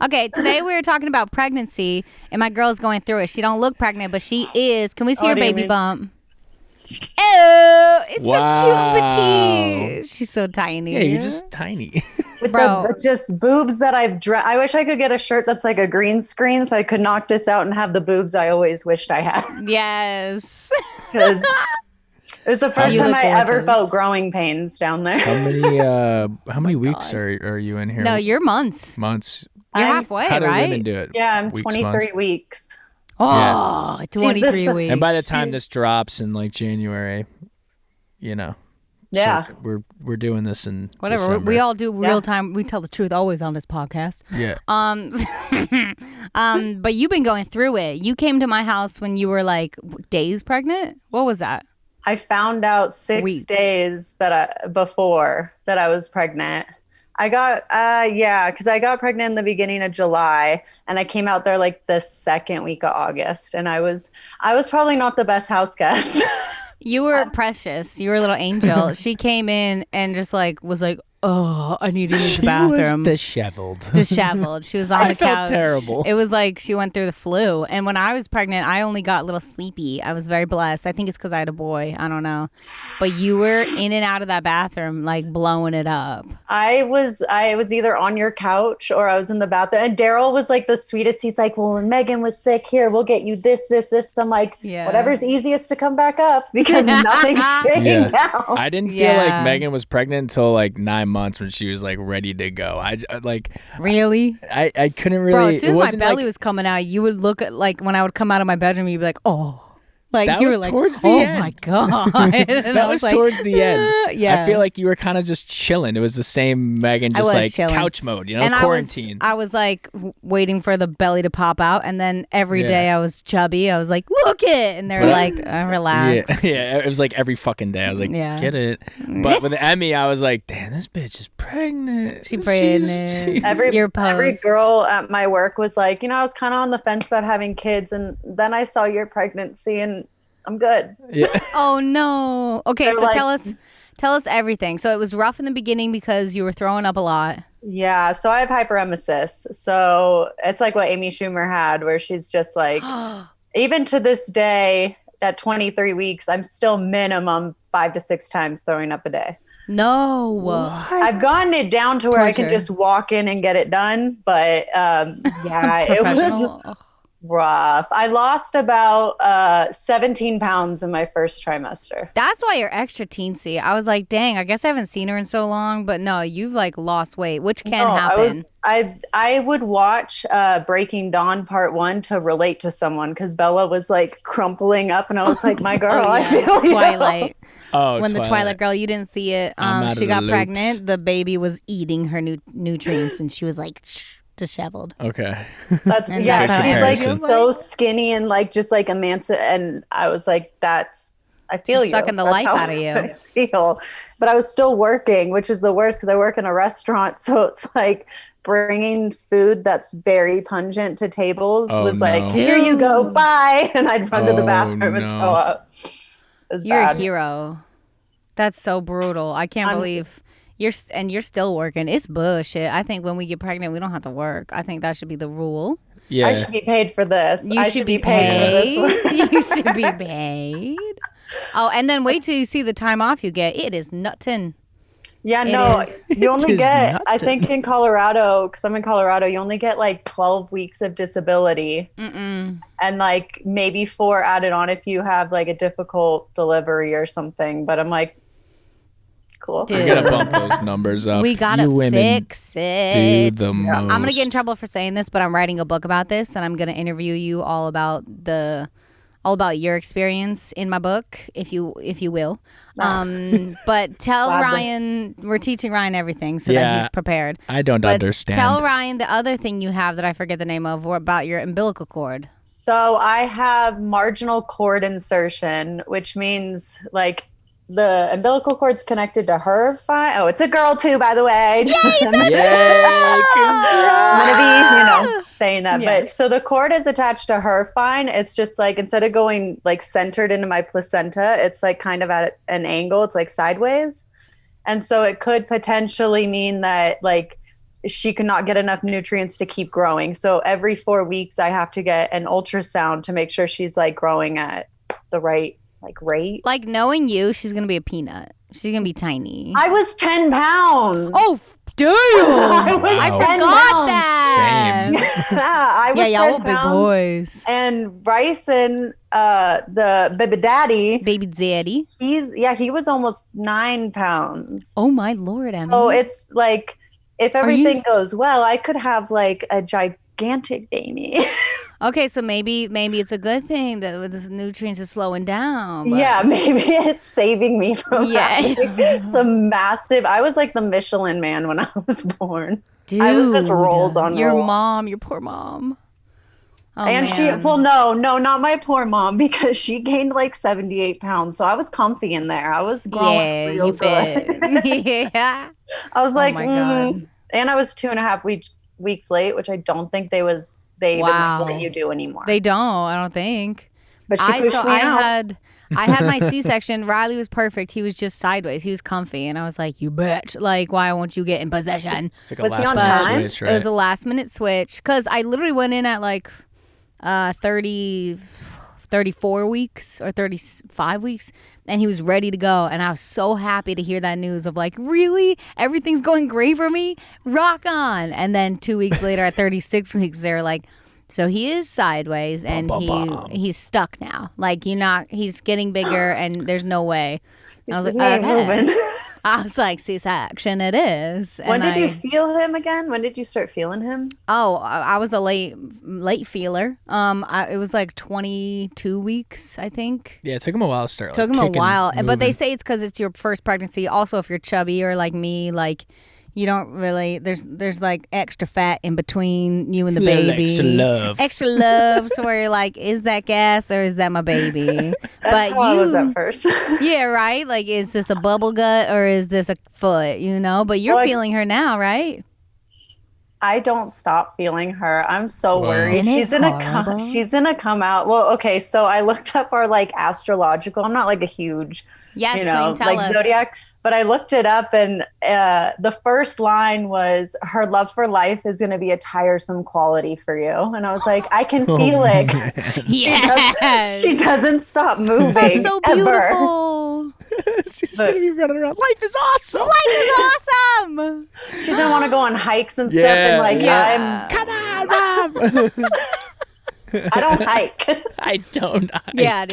Okay, today we were talking about pregnancy, and my girl's going through it. She don't look pregnant, but she is. Can we see her do you baby mean? bump? Oh, it's so cute and Wow. petite. She's so tiny. Yeah, you're just tiny. With Bro. the just boobs that I wish I could get a shirt that's like a green screen so I could knock this out and have the boobs I always wished I had. Yes. Because it was the first You time look I ever gorgeous. felt growing pains down there. How many weeks God. are you in here? No, you're months. Months. You're I'm- halfway, How do right? women do it? Yeah, I'm Weeks, 23 months? weeks. Oh, 23 Jesus. weeks. And by the time this drops in like January, Yeah. so we're doing this in Whatever. December. We all do real time. We tell the truth always on this podcast. Yeah. But you've been going through it. You came to my house when you were like days pregnant. What was that? I found out 6 Weeks. days before that I was pregnant. I got because I got pregnant in the beginning of July, and I came out there like the second week of August, and I was probably not the best house guest. You were precious. You were a little angel. She came in and just like was like, "Oh, I need to use the bathroom." disheveled. Disheveled. She was on I the felt couch. terrible. It was like she went through the flu. And when I was pregnant, I only got a little sleepy. I was very blessed. I think it's because I had a boy. I don't know. But you were in and out of that bathroom, like blowing it up. I was either on your couch or I was in the bathroom. And Daryl was like the sweetest. He's like, "Well, when Megan was sick, here, we'll get you this, this, this." I'm like, Yeah. whatever's easiest to come back up because nothing's staying Yeah. down. I didn't feel Yeah. like Megan was pregnant until like 9 months when she was like ready to go. I Really? couldn't really. Bro, as soon it as my wasn't belly like, was coming out, you would look at like when I would come out of my bedroom, you'd be like, "Oh." Like That you was were like, towards the "Oh end. my god." And that I was like, towards the end. Yeah. I feel like you were kind of just chilling. It was the same Megan, I just was like chilling. couch mode, and quarantine. I was like waiting for the belly to pop out, and then every Yeah. day I was chubby. I was like, "Look it," and they were like, "Relax." Yeah, it was like every fucking day. I was like, Yeah. get it. But with Emmy, I was like, damn, this bitch is pregnant. She pregnant. Your Every post. girl at my work was like, I was kind of on the fence about having kids, and then I saw your pregnancy, and I'm good. Yeah. Oh no. Okay, They're so like- tell us everything. So it was rough in the beginning because you were throwing up a lot. Yeah, so I have hyperemesis. So it's like what Amy Schumer had, where she's just like, even to this day, at 23 weeks, I'm still minimum 5 to 6 times throwing up a day. No. I've gotten it down to where I can Torture. just walk in and get it done. But yeah, it was Professional. Ugh. rough. I lost about 17 pounds in my first trimester. That's why you're extra teensy. I was like, dang, I guess I haven't seen her in so long. But no, you've like lost weight, which can happen. I would watch Breaking Dawn Part 1 to relate to someone because Bella was like crumpling up, and I was like, my girl, Oh, I yeah. feel you. Twilight. Oh, When the Twilight girl, you didn't see it. I'm out She of got the loops. pregnant. The baby was eating her nutrients, and she was like disheveled. Okay. That's And yeah. that's She's how like comparison. so skinny and like just like emancipate, and I was like, I feel She's you. sucking the That's life how out of you. I feel, but I was still working, which is the worst because I work in a restaurant, so it's like bringing food that's very pungent to tables Oh, was no. like, here you go, Dude. bye, and I'd run to the Oh, bathroom and no. throw up. It was You're bad. a hero. That's so brutal. I can't believe you're still working. It's bullshit. I think when we get pregnant, we don't have to work. I think that should be the rule. Yeah. I should be paid for this. You I should be be paid for this paid. You should be paid. Oh, and then wait till you see the time off you get. It is nuttin'. Yeah, It no, is. you only It is get, I nothing. think in Colorado, because I'm in Colorado, you only get like 12 weeks of disability Mm-mm. and like maybe 4 added on if you have like a difficult delivery or something. But I'm like, cool. Dude. We gotta bump those numbers up. We gotta You women fix do it. the most. I'm gonna get in trouble for saying this, but I'm writing a book about this, and I'm gonna interview you all about your experience in my book, if you will. But tell Gladly. Ryan, we're teaching Ryan everything so that Yeah. he's prepared. I don't But understand. tell Ryan the other thing you have that I forget the name of, or about your umbilical cord. So I have marginal cord insertion, which means like the umbilical cord's connected to her fine. Oh, it's a girl too, by the way. Yay! I'm gonna be, saying that. Yes. But so the cord is attached to her fine. It's just like instead of going like centered into my placenta, it's like kind of at an angle. It's like sideways. And so it could potentially mean that like she could not get enough nutrients to keep growing. So every 4 weeks I have to get an ultrasound to make sure she's like growing at the right like rate. Like knowing you, she's gonna be a peanut. She's gonna be tiny. I was 10 pounds. Oh, damn! I forgot that. Same. Yeah, I was Y'all 10 big pounds. boys. And Bryson, the baby daddy, Baby daddy. he was almost 9 pounds. Oh my Lord, Emmy. So it's like, if everything you- goes well, I could have like a gigantic baby. Okay, so maybe it's a good thing that this nutrients is slowing down. But Yeah, maybe it's saving me from having some massive. I was like the Michelin man when I was born. dude, I was just rolls on your rolls. mom, your poor mom. Oh, And man. no, not my poor mom, because she gained like 78 pounds. So I was comfy in there. I was growing yeah, real you good. fit. Yeah. I was like, my God. And I was 2.5 weeks late, which I don't think they even Wow. let you do anymore. They don't. I don't think. But she pushed me out. I had my C-section. Riley was perfect. He was just sideways. He was comfy, and I was like, "You bitch! Like, why won't you get in possession?" It's like a Was he last on minute time? switch, right? It was a last minute switch because I literally went in at like 34 weeks or 35 weeks, and he was ready to go. And I was so happy to hear that news of like, really, everything's going great for me. Rock on! And then 2 weeks later, at 36 weeks, they're like, so he is sideways, and he's stuck now. Like he's getting bigger, and there's no way. And I was like, He ain't okay. moving. I was like, C-section it is. When And did you feel him again? When did you start feeling him? Oh, I was a late feeler. It was like 22 weeks, I think. Yeah, it took him a while to start. Took like, him a kicking, while, but they moving. say it's because it's your first pregnancy. Also, if you're chubby or like me, like you don't really there's like extra fat in between you and the Little baby. extra love. Extra love. So where you're like, is that gas or is that my baby? That's how I was at first. Yeah, right. Like, is this a bubble gut or is this a foot? You know, but you're Well, feeling her now, right? I don't stop feeling her. I'm so Wow. worried. Isn't it She's gonna come out. Well, okay, so I looked up our like astrological. I'm not like a huge, Yes, you know, Queen, tell like us. zodiac, but I looked it up, and the first line was, "Her love for life is gonna be a tiresome quality for you." And I was like, I can feel it. Yes. She doesn't stop moving. That's so ever. beautiful. She's gonna be running around. Life is awesome. Life is awesome. She's gonna want to go on hikes and stuff, Yeah, and like yeah. Come on, Mom. I don't hike. I don't. Yeah, dude.